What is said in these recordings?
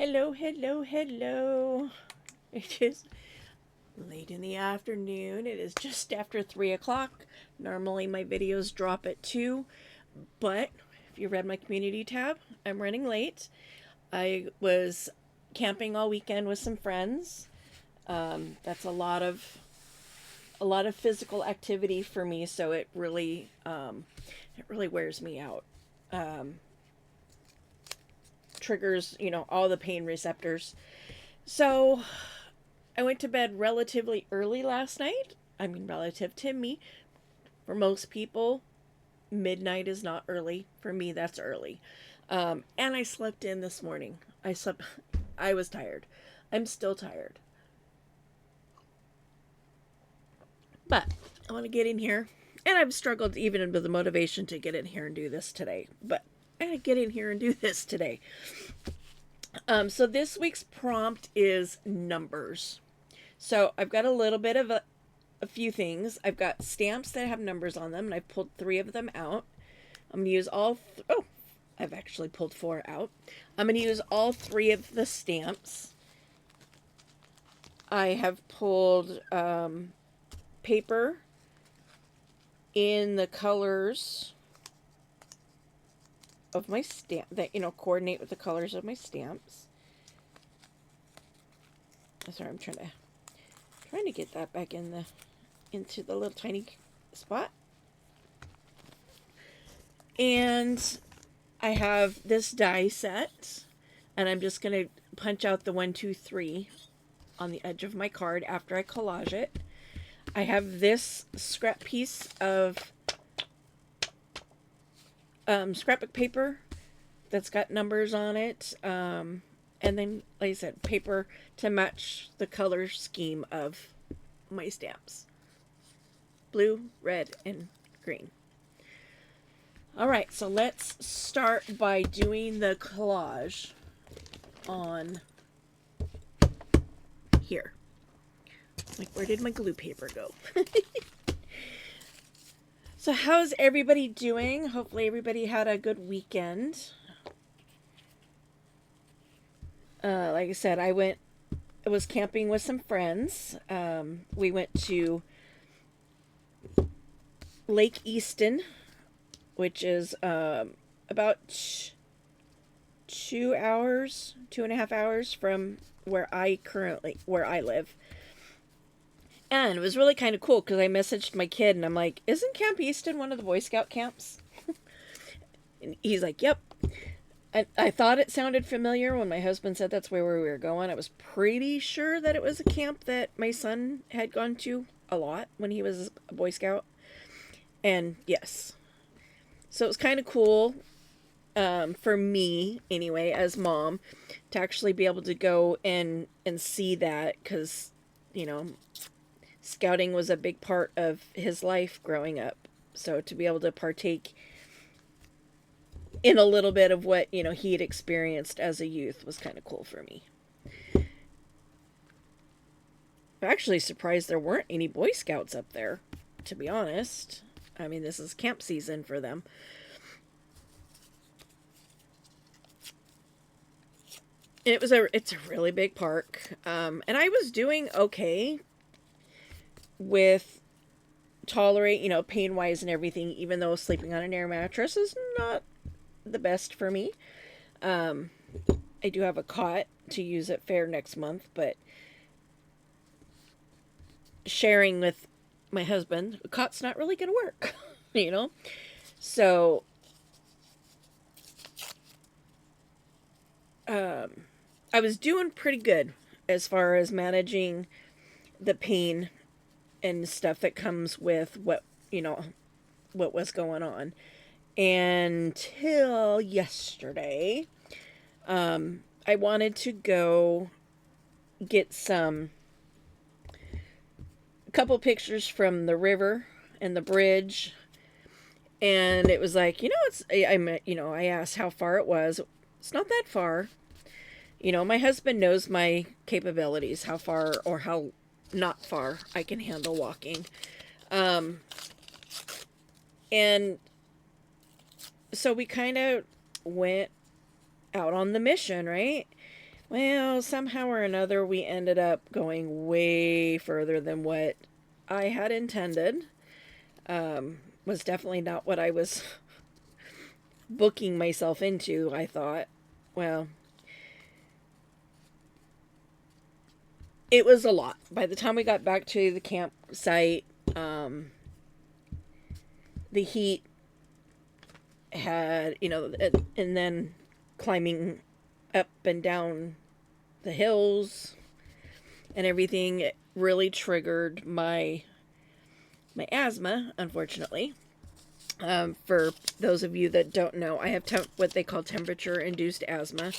Hello, hello, hello. It is late in the afternoon. It is just after 3 o'clock. Normally my videos drop at 2, but if you read my community tab, I'm running late. I was camping all weekend with some friends. That's a lot of physical activity for me, so it really wears me out. Um, Triggers, all the pain receptors. So I went to bed relatively early last night. I mean, relative to me. For most people, midnight is not early. For me, that's early. And I slept in this morning. I was tired. I'm still tired. But I want to get in here. And I've struggled even with the motivation to get in here and do this today. But I gotta get in here and do this today. So this week's prompt is numbers. So I've got a little bit of a few things. I've got stamps that have numbers on them, and I've pulled 3 of them out. I'm going to use oh, I've actually pulled 4 out. I'm going to use all 3 of the stamps. I have pulled paper in the colors of my stamp that, coordinate with the colors of my stamps. Sorry, I'm trying to get that back into the little tiny spot. And I have this die set, and I'm just going to punch out the 1, 2, 3 on the edge of my card after I collage it. I have this scrap piece of scrapbook paper that's got numbers on it. And then, like I said, paper to match the color scheme of my stamps. Blue, red, and green. All right, so let's start by doing the collage on here. Like, where did my glue paper go? So how's everybody doing? Hopefully everybody had a good weekend. Like I said, I was camping with some friends. We went to Lake Easton, which is about 2.5 hours from where I live. And it was really kind of cool because I messaged my kid and I'm like, isn't Camp Easton one of the Boy Scout camps? And he's like, yep. I thought it sounded familiar when my husband said that's where we were going. I was pretty sure that it was a camp that my son had gone to a lot when he was a Boy Scout. And yes. So it was kind of cool for me, anyway, as mom, to actually be able to go and see that because, scouting was a big part of his life growing up. So to be able to partake in a little bit of what, he had experienced as a youth was kind of cool for me. I'm actually surprised there weren't any Boy Scouts up there, to be honest. I mean, this is camp season for them. It's a really big park. And I was doing okay with pain wise and everything, even though sleeping on an air mattress is not the best for me. I do have a cot to use at fair next month, but sharing with my husband, a cot's not really going to work, So, I was doing pretty good as far as managing the pain and stuff that comes with what was going on until yesterday. I wanted to go get a couple pictures from the river and the bridge, and it was like, I asked how far it was. It's not that far. My husband knows my capabilities, how far or how not far I can handle walking. And so we kind of went out on the mission, right? Well, somehow or another, we ended up going way further than what I had intended. Was definitely not what I was booking myself into, I thought. Well, it was a lot. By the time we got back to the campsite, the heat had, and then climbing up and down the hills and everything, it really triggered my asthma, unfortunately. For those of you that don't know, I have what they call temperature induced asthma.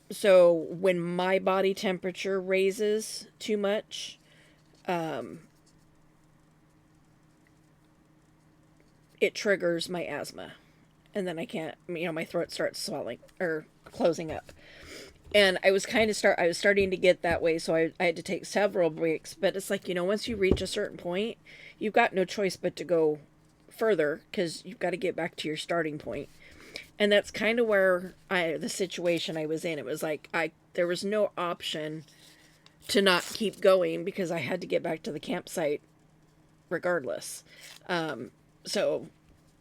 So when my body temperature raises too much, it triggers my asthma. And then I can't, my throat starts swelling or closing up. And I was I was starting to get that way, so I had to take several breaks. But it's like, once you reach a certain point, you've got no choice but to go further because you've got to get back to your starting point. And that's kind of where the situation I was in. It was like there was no option to not keep going because I had to get back to the campsite regardless. So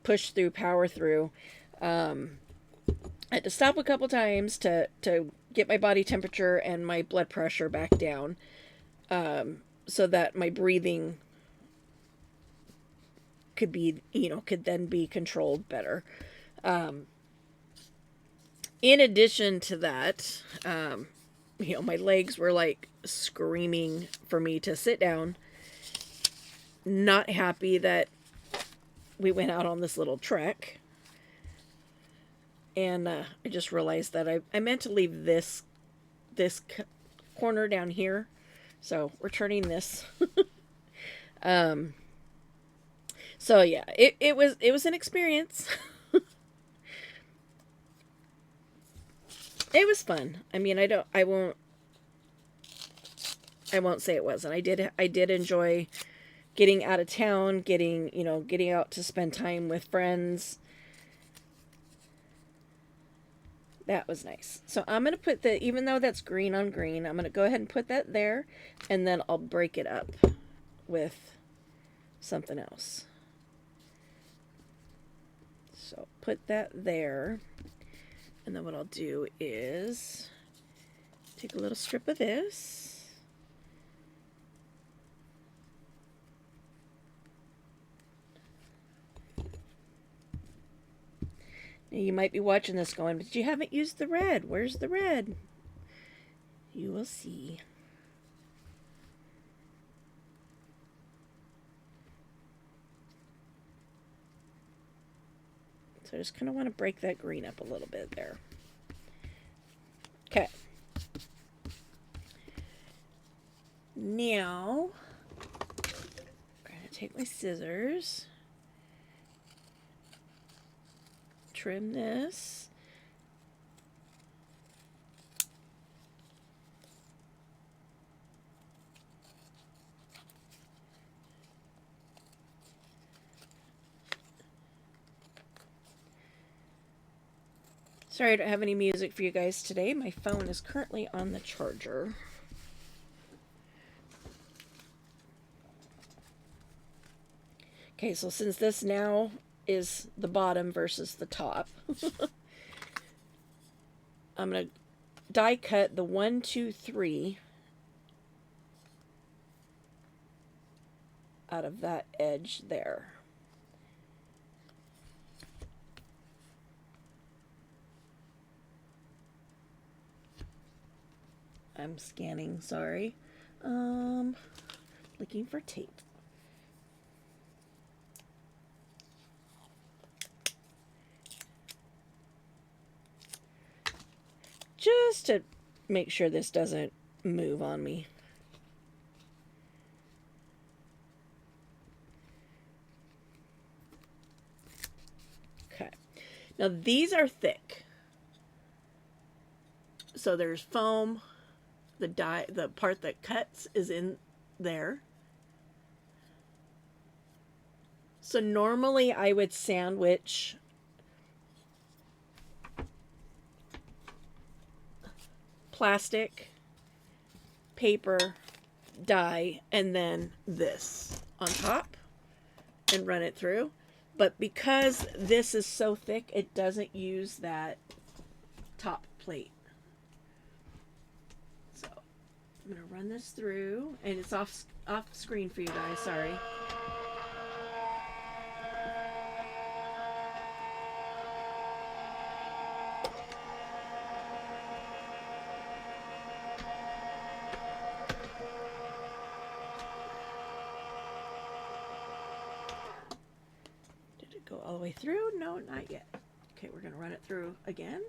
push through, power through. I had to stop a couple times to get my body temperature and my blood pressure back down, so that my breathing could then be controlled better. In addition to that, my legs were like screaming for me to sit down. Not happy that we went out on this little trek. And I just realized that I meant to leave this corner down here. So we're turning this. So yeah, it was an experience. It was fun. I mean, I won't say it wasn't. I did enjoy getting out of town, getting out to spend time with friends. That was nice. So I'm going to put even though that's green on green, I'm going to go ahead and put that there, and then I'll break it up with something else. So put that there. And then what I'll do is take a little strip of this. Now you might be watching this going, but you haven't used the red. Where's the red? You will see. So I just kind of want to break that green up a little bit there. Okay. Now, I'm going to take my scissors, trim this. Sorry I don't have any music for you guys today. My phone is currently on the charger. Okay, so since this now is the bottom versus the top, I'm going to die cut the 1, 2, 3 out of that edge there. I'm scanning, sorry. Looking for tape. Just to make sure this doesn't move on me. Okay. Now these are thick. So there's foam. The part that cuts is in there. So normally I would sandwich plastic, paper, dye, and then this on top and run it through. But because this is so thick, it doesn't use that top plate. So I'm going to run this through, and it's off screen for you guys, sorry. Go all the way through? No, not yet. Okay, we're going to run it through again.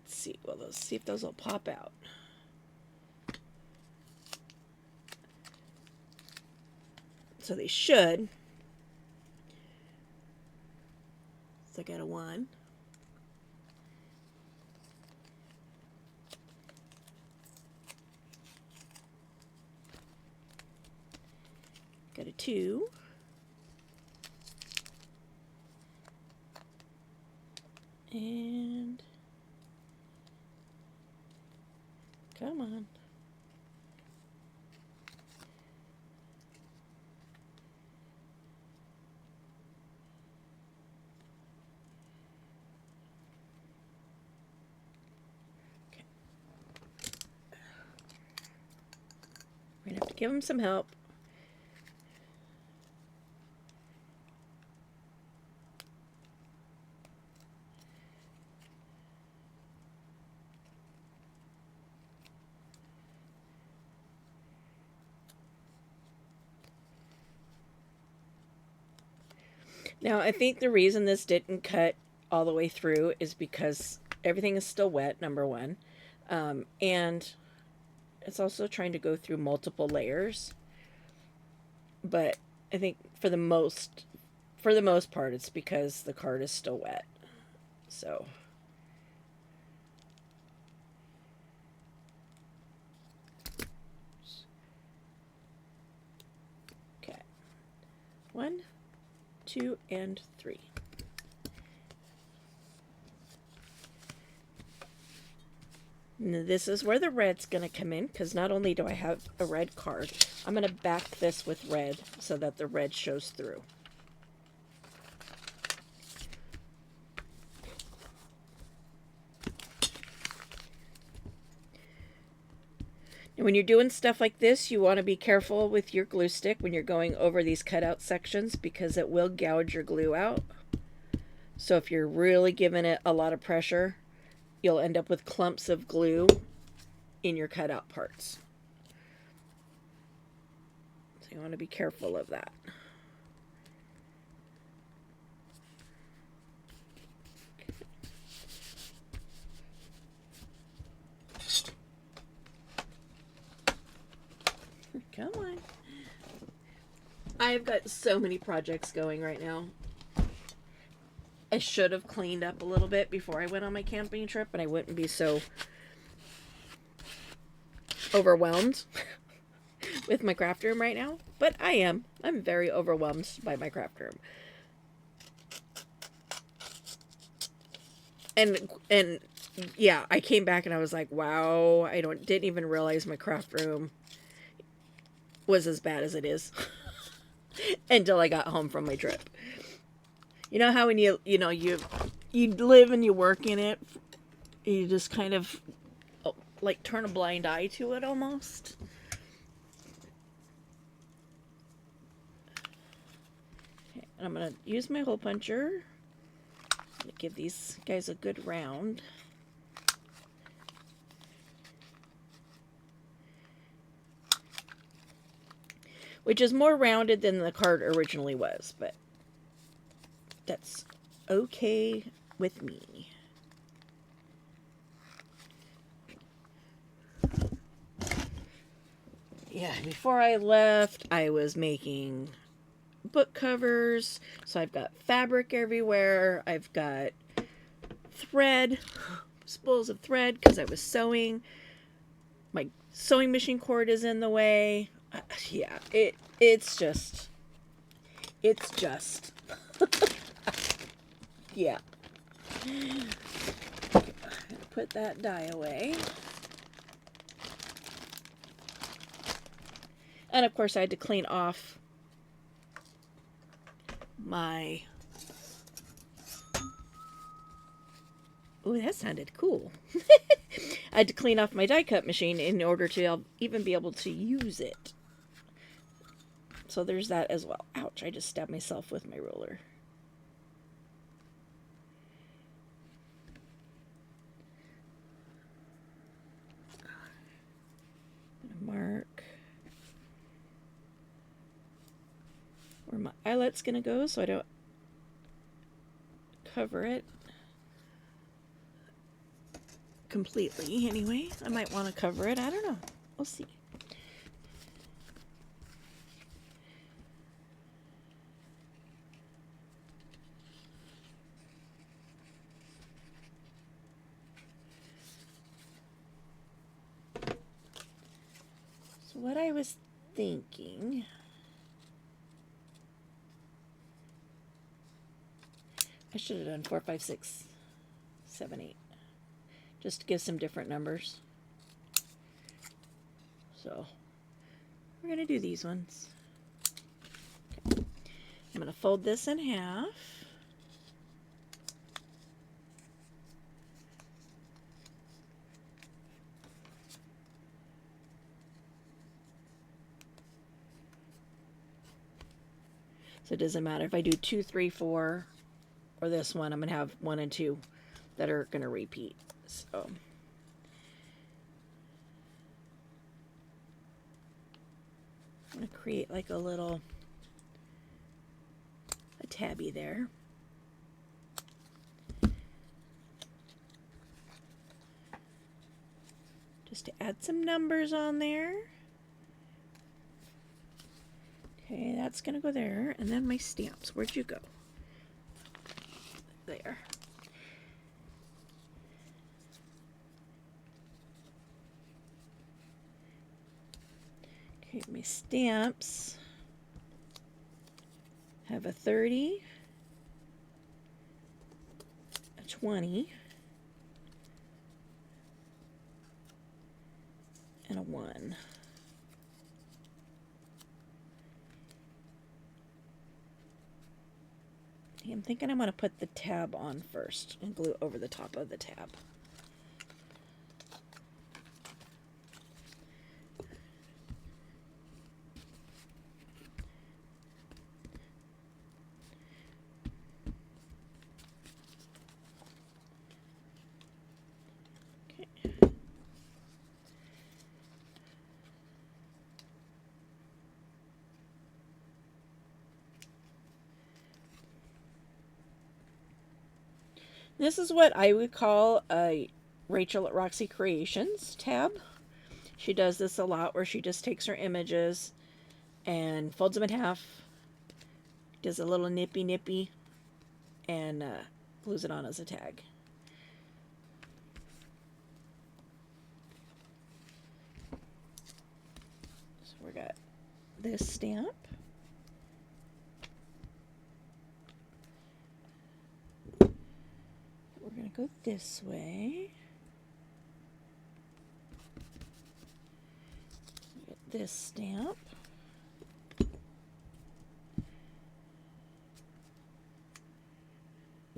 Let's see. Well, let's see if those will pop out. So they should. So I got a 1. Got a 2. And come on. We're going to have to give him some help. Now, I think the reason this didn't cut all the way through is because everything is still wet, number one. And it's also trying to go through multiple layers. But I think for the most part, it's because the card is still wet. So okay, 1, 2, and 3. Now this is where the red's going to come in, because not only do I have a red card, I'm going to back this with red so that the red shows through. And when you're doing stuff like this, you want to be careful with your glue stick when you're going over these cutout sections, because it will gouge your glue out. So if you're really giving it a lot of pressure, you'll end up with clumps of glue in your cutout parts. So you want to be careful of that. Come on. I've got so many projects going right now. I should have cleaned up a little bit before I went on my camping trip, and I wouldn't be so overwhelmed with my craft room right now. But I am. I'm very overwhelmed by my craft room. And yeah, I came back and I was like, wow, didn't even realize my craft room was as bad as it is until I got home from my trip. You know how when you live and you work in it, you just kind of like turn a blind eye to it almost. Okay, and I'm going to use my hole puncher to give these guys a good round. Which is more rounded than the card originally was, but that's okay with me. Yeah, before I left, I was making book covers, so I've got fabric everywhere. I've got thread. spools of thread because I was sewing. My sewing machine cord is in the way. Yeah, it's just yeah. Put that die away. And of course I had to clean off my... Ooh, that sounded cool. I had to clean off my die cut machine in order to even be able to use it. So there's that as well. Ouch, I just stabbed myself with my ruler. Mark where my eyelet's gonna go so I don't cover it completely. Anyway, I might want to cover it. I don't know. We'll see. So what I was thinking, I should have done 4, 5, 6, 7, 8, just to give some different numbers. So we're going to do these ones. Okay. I'm going to fold this in half. So it doesn't matter if I do 2, 3, 4, or this one. I'm going to have 1 and 2 that are going to repeat. So I'm going to create like a tabby there. Just to add some numbers on there. Okay, that's going to go there. And then my stamps. Where'd you go? There. Okay, my stamps have a 30, a 20, and a 1. I'm thinking I'm going to put the tab on first and glue over the top of the tab. This is what I would call a Rachel at Roxy Creations tab. She does this a lot where she just takes her images and folds them in half, does a little nippy, and glues it on as a tag. So we got this stamp. We're going to go this way. Get this stamp.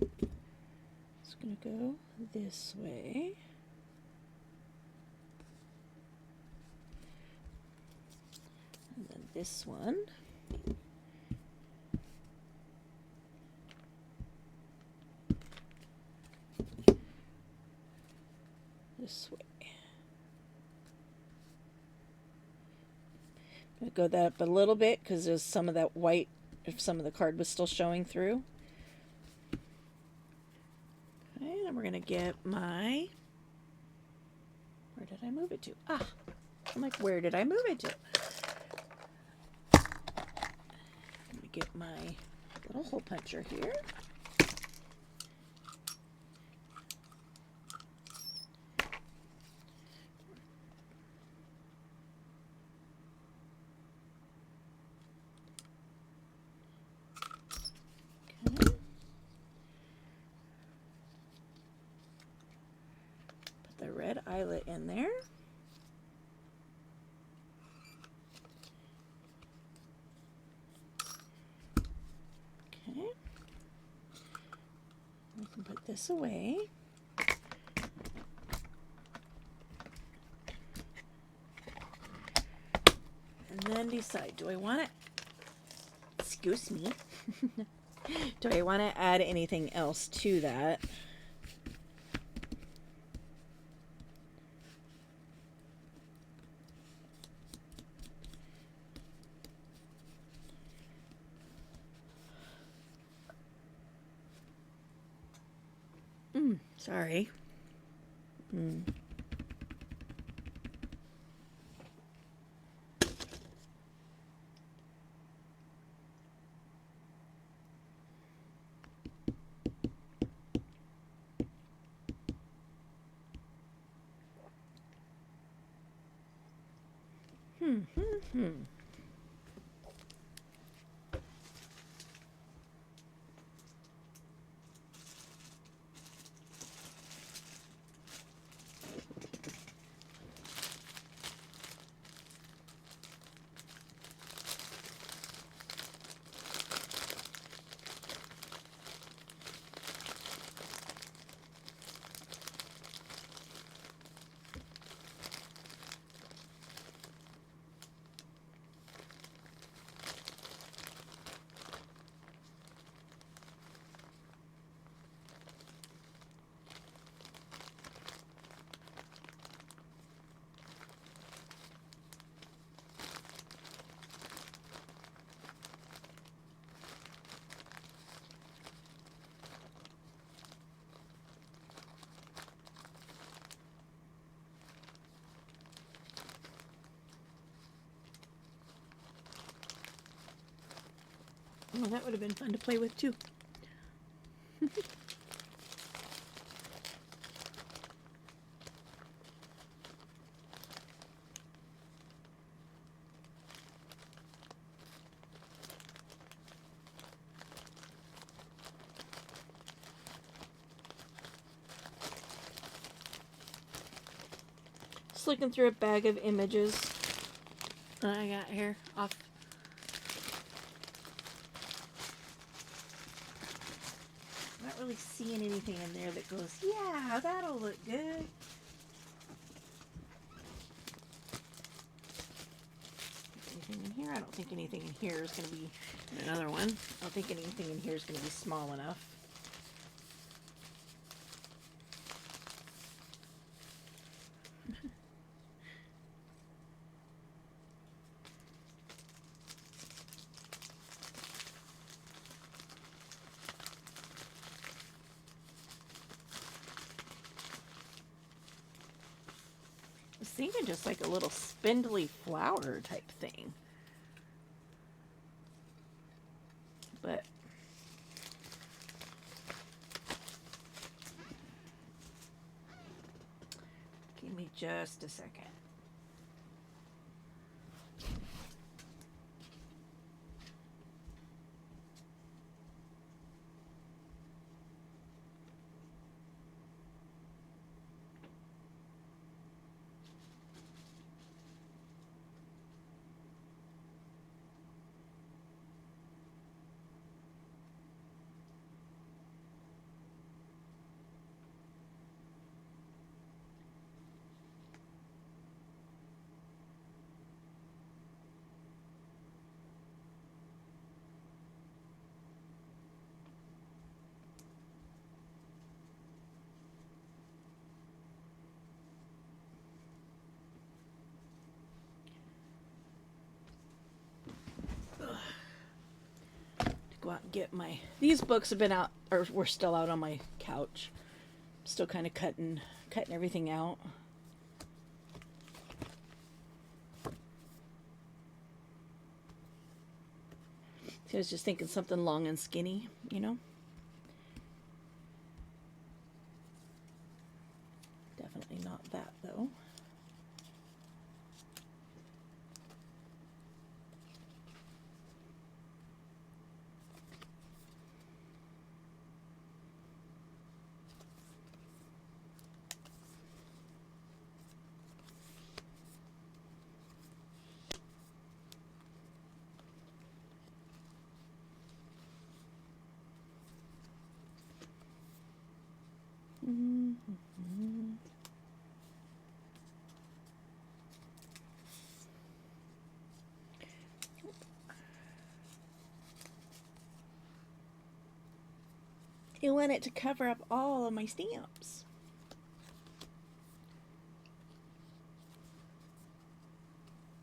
It's going to go this way. And then this one. This way. I'm going to go that up a little bit because there's some of that white, if some of the card was still showing through. Okay, then we're going to get my, where did I move it to? Ah, I'm like, where did I move it to? Let me get my little hole puncher here. the red eyelet in there. Okay. We can put this away. And then decide, do I want to, excuse me, do I want to add anything else to that? Sorry. Oh, that would have been fun to play with too. Just looking through a bag of images that I got here off. Not really seeing anything in there that goes, yeah, that'll look good. Anything in here? I don't think anything in here is going to be another one. I don't think anything in here is going to be small enough. I was thinking just like a little spindly flower type thing. But give me just a second. Go out and get my, these books have been out, or were still out on my couch. Still kind of cutting everything out. So I was just thinking something long and skinny, you know. Definitely not that though. I want it to cover up all of my stamps.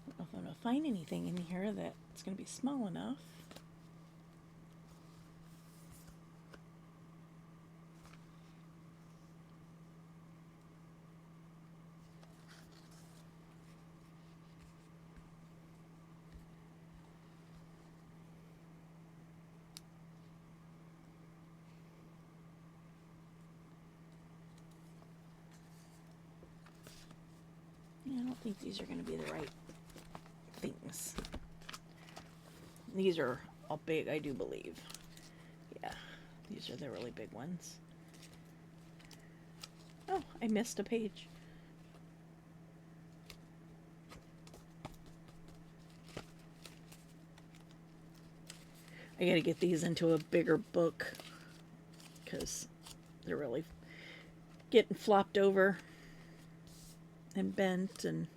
I don't know if I'm going to find anything in here that it's going to be small enough. I don't think these are going to be the right things. These are all big, I do believe. Yeah, these are the really big ones. Oh, I missed a page. I gotta get these into a bigger book because they're really getting flopped over and bent, and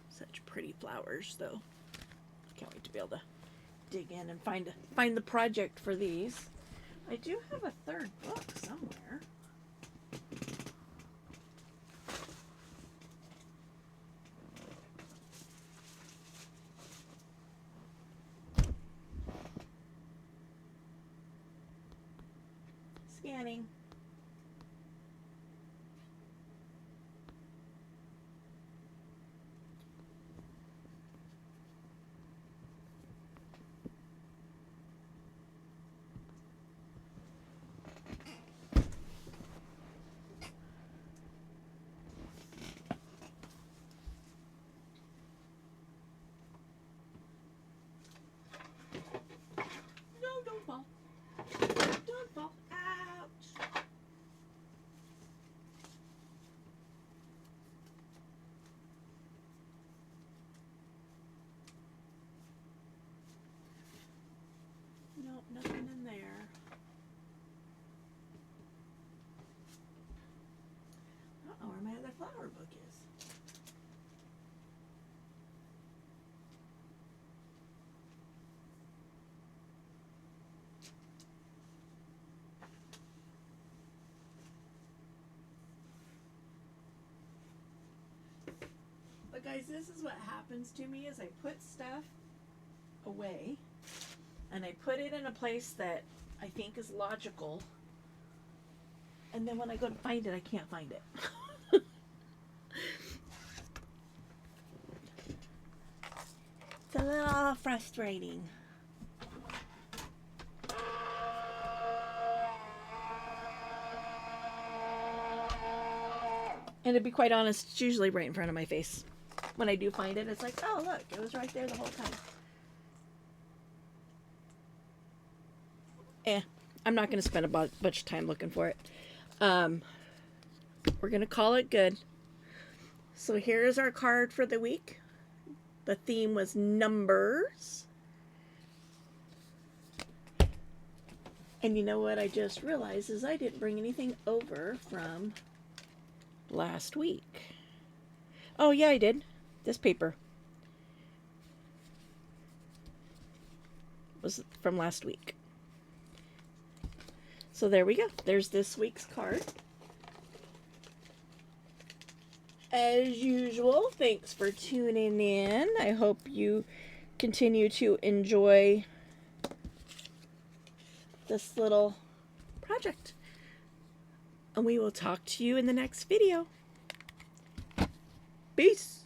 such pretty flowers though. Can't wait to be able to dig in and find the project for these. I do have a third book somewhere. Scanning. No, don't fall. Don't fall. Ouch. Nope, nothing in there. I don't know where my other flower book is. But guys, this is what happens to me is I put stuff away and I put it in a place that I think is logical, and then when I go to find it, I can't find it. It's a little frustrating. And to be quite honest, it's usually right in front of my face. When I do find it, it's like, oh look, it was right there the whole time. I'm not going to spend a bunch of time looking for it. We're going to call it good. So here's our card for the week. The theme was numbers. And you know what I just realized is I didn't bring anything over from last week. Oh yeah, I did. This paper was from last week. So there we go. There's this week's card. As usual, thanks for tuning in. I hope you continue to enjoy this little project. And we will talk to you in the next video. Peace.